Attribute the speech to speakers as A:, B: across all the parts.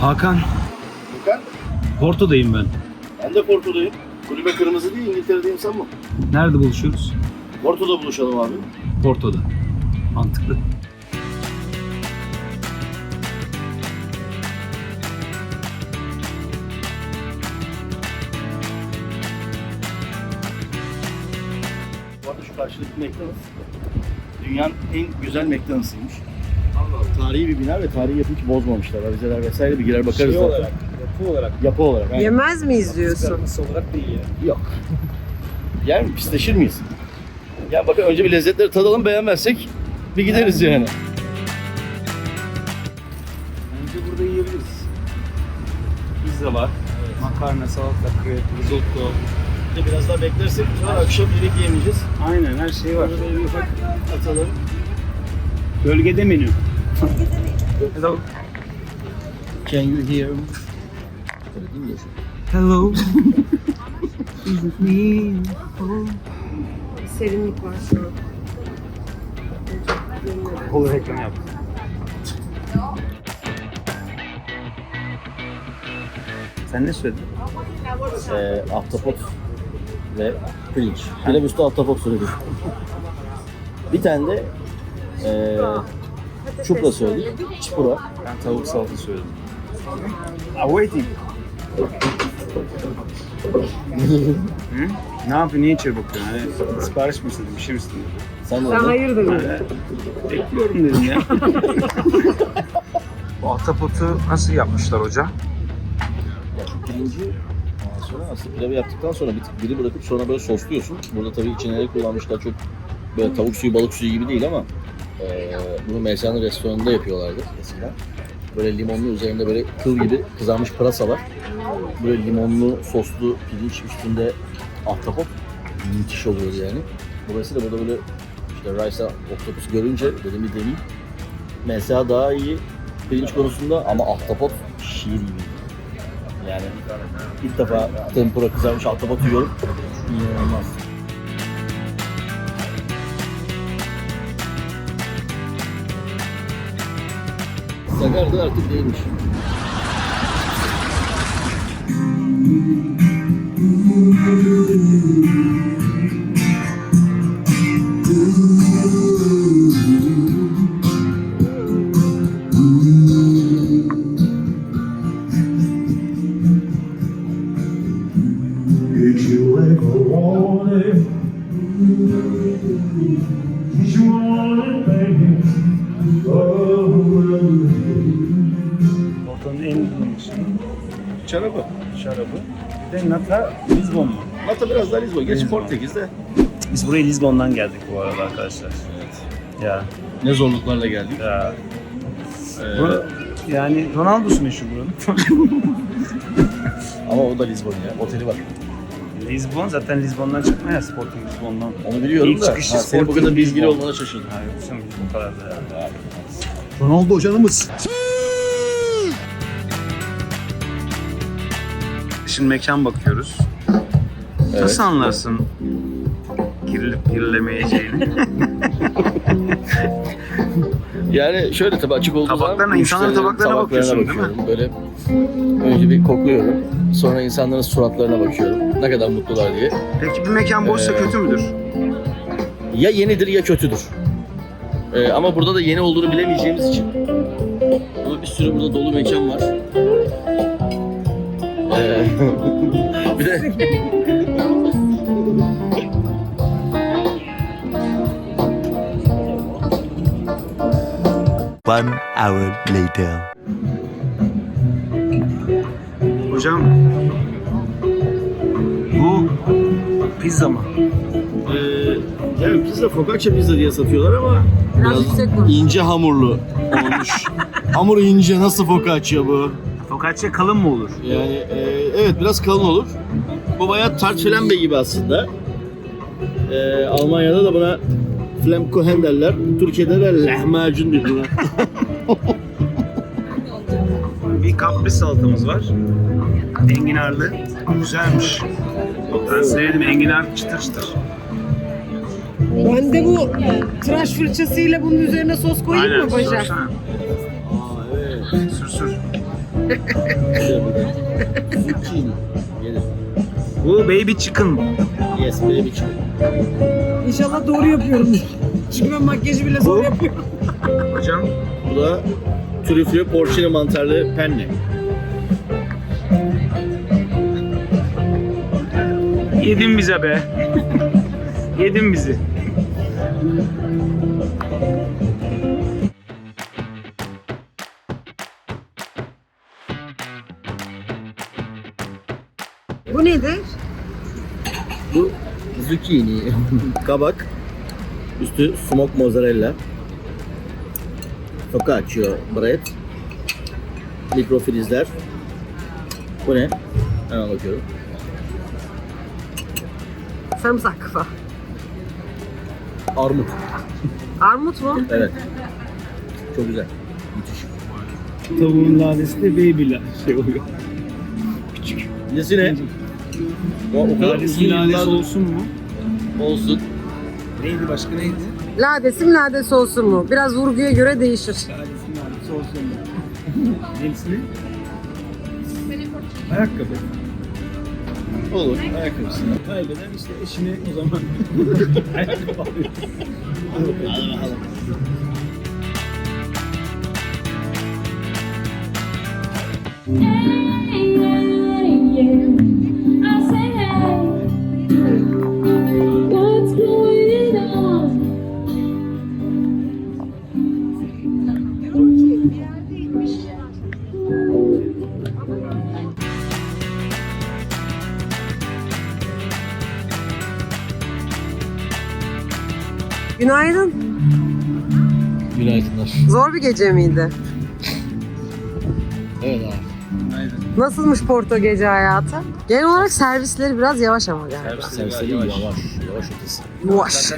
A: Hakan,
B: Furkan,
A: Porto'dayım ben.
B: ben de Porto'dayım. Kulübe kırmızı değil, İngiltere'deyim sanma.
A: Nerede buluşuyoruz?
B: Porto'da buluşalım abi.
A: Porto'da. Mantıklı.
B: Bu arada şu karşıdaki McDonald's dünyanın en güzel McDonald'sıymış. Tarihi bir bina ve tarihi yapıyı hiç bozmamışlar. Avizeler vesaire bir girer bakarız zaten.
A: yapı olarak.
B: Yapı olarak. Aynen.
C: Yemez miyiz diyorsun?
A: Kızartması olarak değil ya.
B: Yok. Yer mi? Pisleşir miyiz? Ya bakın önce bir lezzetleri tadalım, beğenmezsek bir gideriz yani.
A: Bence burada yiyebiliriz. Pizza var. Makarna, salata, krep, risotto.
B: Bir de biraz daha beklersek bu sefer akşam yemek yiyemeyeceğiz.
A: Aynen her şey var.
B: Böyle bir ufak atalım.
A: Bölgede menü. Hello.
B: Can you hear me?
A: Hello.
C: Serinlik var şu an.
A: Kola reklam yap. Sen ne söyledin?
B: Ahtapot ve pirinç. Bir de üstü ahtapot söyledik. Bir tane de çupra söyledik. Çipura.
A: Ben tavuk salata söyledim. Waiting. Hı? Ne yapıyorsun? Niye içeri bakıyorsun? Hani sipariş mi istedin? Bir şey mi istedin?
B: Sen ne
C: Sen
B: dedin?
C: hayırdır dedin.
A: Bekliyorum dedim ya. Bu ahtapotu nasıl yapmışlar hocam?
B: Ya şu pirinci ondan sonra aslında pilavı yaptıktan sonra bir tık diri bırakıp sonra böyle sosluyorsun. Burada tabii içine ne kullanmışlar çok böyle tavuk suyu, balık suyu gibi değil ama bunu Meysan'ın restoranında yapıyorlardı eskiden. Böyle limonlu üzerinde böyle kıl gibi kızarmış pırasalar. Böyle limonlu soslu pirinç üstünde ahtapot müthiş oluyordu yani. Dolayısıyla burada böyle işte rice'a oktopus görünce dedim bir deneyeyim. Mesela daha iyi pirinç konusunda ama ahtapot şiir gibi. Yani ilk defa tempura kızarmış ahtapot yiyorum. İnanılmaz. Sakar'da artık değilmiş.
D: Did you ever want it? Did you want it, baby? Oh,
A: Porto'nun en ünlüsü. Şarabı. Bir de Nata Lisbon mu?
B: Hatta biraz daha Lisbon. Gerçi Portekiz'de.
A: Biz buraya Lisbon'dan geldik bu arada arkadaşlar. Ya.
B: Ne zorluklarla geldik.
A: Ya. Bu, yani Ronaldo'su meşhur buranın.
B: Ama o da Lisbon ya. Oteli var.
A: Lisbon zaten Lisbon'dan çıkma ya, Sporting Lisbon'dan.
B: Onu biliyorum
A: İlk
B: da.
A: çıkışı
B: Senin bu
A: Sporting
B: kadar bilgili
A: Lisbon.
B: olmana şaşırdım.
A: Ha, yoksa bu kadar da ya.
D: Ronaldo canımız.
A: Şimdi mekan bakıyoruz. Nasıl anlarsın girilip girilemeyeceğini?
B: Yani şöyle tabii açık olduğu zaman
A: Tabaklarına, insanların
B: müşterilerin
A: tabaklarına bakıyorsun, değil mi?
B: bakıyorum. Böyle önce bir kokluyorum. Sonra insanların suratlarına bakıyorum. Ne kadar mutlular diye.
A: Peki bir mekan boşsa kötü müdür?
B: Ya yenidir ya kötüdür. Ama burada da yeni olduğunu bilemeyeceğimiz için. Ama bir sürü burada dolu mekan var. Bir de
E: 1 hour later.
A: Hocam bu pizza mı?
B: yani pizza focaccia pizza diye satıyorlar ama
C: Biraz yüksek var.
B: ince hamurlu olmuş. Hamur ince, nasıl focaccia bu?
A: Focaccia kalın mı olur?
B: Yani evet biraz kalın olur. Bu bayağı tart flambe gibi aslında. Almanya'da da buna flammkuchen derler. Türkiye'de de lahmacun diyorlar.
A: Bir kapris salatamız var. Enginarlı. Güzelmiş. Ben sevdim, enginar çıtır çıtır.
C: Ben de bu tıraş fırçasıyla bunun üzerine sos koyayım mı Başak?
A: sürsene.
B: Aa, evet.
A: Sür sür.
B: Zucchini. Gelir.
A: Bu baby chicken.
B: Yes, baby chicken.
C: İnşallah doğru yapıyorum. Çünkü ben makyajı bile zor yapıyorum.
A: Hocam.
B: Bu da trüflü porcini mantarlı penne.
A: Yedin bize be. Yedin bizi.
C: Bu nedir?
B: Bu zucchini, kabak, üstü smoked mozzarella, focaccia bread, mikrofilizler. Bu ne? Hemen bakıyorum.
C: Sarımsak kafa.
B: Armut.
C: Armut mu?
B: Evet. Çok güzel. Müthiş.
A: Tavuğun ladesi de baby şey oluyor.
B: Nesi ne? O kadar
A: Ladesi ladesi olsun mu?
B: olsun.
A: Neydi başka neydi?
C: Ladesi mi ladesi olsun mu? Biraz vurguya göre değişir.
A: Ladesi ladesi olsun mu? Neresi ne? Ayakkabı.
B: Olur. Ayakkabısını.
A: Kaybeden işte eşine o zaman ayakkabı alıyor.
B: Hadi bakalım.
F: What's going on?
C: Günaydın.
B: Günaydınlar.
C: Zor bir gece miydi?
B: Evet abi.
C: Nasılmış Porto gece hayatı? Genel olarak servisleri biraz yavaş ama galiba.
B: Servisleri yavaş. Yavaş ötesi.
C: Yavaş.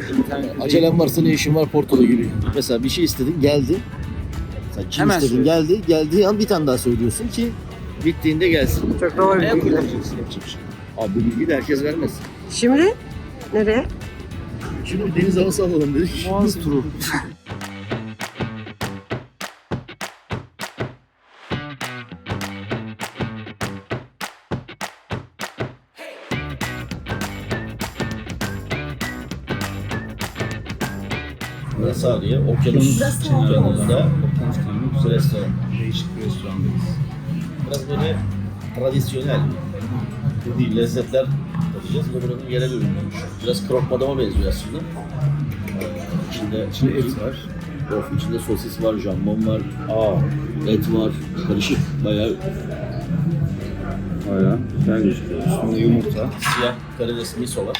B: Acelem varsa ne işin var Porto'da gibi. Mesela bir şey istedin geldi. Sen kim
A: Hemen
B: istedin geldi. Geldiği an bir tane daha söylüyorsun ki bittiğinde gelsin.
C: Çok doğru bir bilgi.
B: Yapacak bir şey. Abi bu bilgiyi de herkes vermez.
C: Şimdi nereye?
B: Şimdi bir deniz havası alalım dedik.
A: Boğaz turu.
B: Burası ağrıyor. Okyanus kenarında restoran.
A: Değişik bir restorandayız.
B: Biraz böyle tradisyonel dediği lezzetler tadacağız ve buranın yerel ürünüymüş. Biraz krok madama benziyor aslında. İçinde
A: Et var.
B: Of, içinde sosis var, jambon var, et var, karışık, bayağı
A: Bayağı güzel gözüküyor. Üstünde yumurta.
B: siyah karides miso var.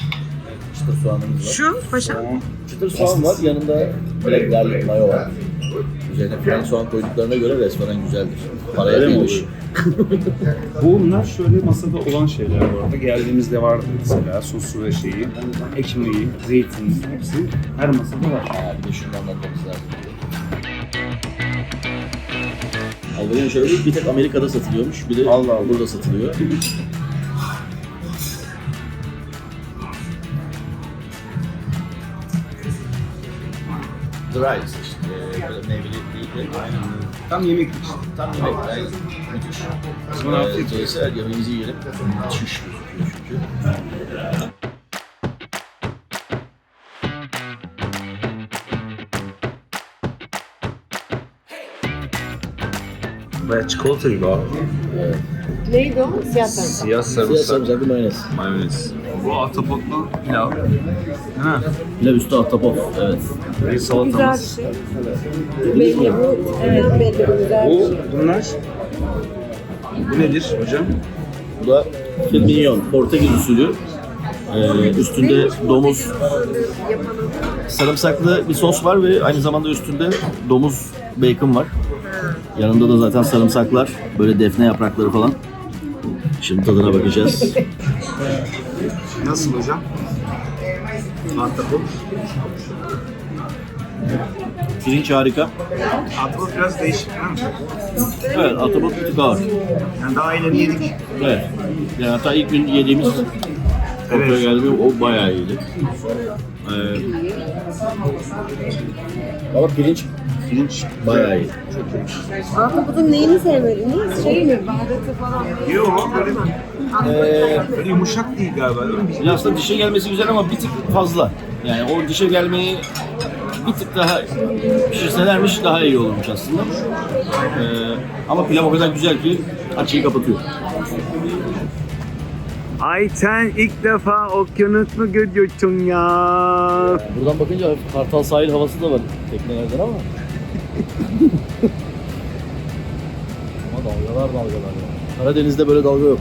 B: Çıtır soğanımız var.
C: Şu paşa.
B: Çıtır soğan var, yanında black garlic mayo var. Üzerine fren soğan koyduklarına göre restoran güzeldir. Paraya
A: Öyle mi
B: değmiş.
A: Bunlar şöyle masada olan şeyler bu arada. Geldiğimizde vardı mesela sosu ve şeyi, ekmeği, zeytin hepsi her masada var.
B: Bir de şundan anlatmamız lazım. Albayın şöyle bir tek Amerika'da satılıyormuş, bir de
A: Allah Allah.
B: burada satılıyor. Dry işte, böyle meyveli değil de aynen.
A: Tam yemek için.
B: Tam yemek, aynen. Müthiş.
A: Sonra afiyet olsun.
B: Dolayısıyla yemeğimizi yiyelim. Müthiş gözüküyor çünkü.
A: Bayağı çikolata gibi abi.
C: Neydi o? Siyah sarımsak.
A: Siyah
B: Siyah sarımsaklı mayonez.
A: mayonez. Bu ahtapotlu pilav. Değil mi?
B: Pilav üstü ahtapot, evet.
A: Bir
C: Güzel
A: salatamız.
C: bir şey. Belli bu. Evet belli bu güzel bir
A: Bu,
C: şey.
A: bunlar. Bu nedir hocam?
B: Bu da fil mignon, Portekiz usulü. Üstünde domuz, sarımsaklı bir sos var ve aynı zamanda üstünde domuz bacon var. Yanında da zaten sarımsaklar, böyle defne yaprakları falan. Şimdi tadına bakacağız.
A: Nasıl hocam? Ahtapot.
B: Pirinç harika.
A: Ahtapot biraz değişik değil mi?
B: Evet, ahtapot bir tık ağır.
A: Yani daha ileri yedik.
B: Evet. Yani hatta ilk gün yediğimiz Porto'ya geldiğimde o bayağı iyiydi. Ama pirinç bayağı iyi.
C: Ahtapotun neyini sevmediniz? Şey mi? Baharatı falan.
A: Yok böyle yumuşak değil galiba. Öyle mi?
B: Ya aslında dişe gelmesi güzel ama bir tık fazla. Yani o dişe gelmeyi bir tık daha pişirselermiş daha iyi olurmuş aslında. Ama pilav o kadar güzel ki açıyı kapatıyor.
A: Ayten ilk defa okyanus mu görüyorsun ya?
B: Buradan bakınca hafif Kartal sahil havası da var teknelerden ama. Ama dalgalar ya. Karadeniz'de böyle dalga yok.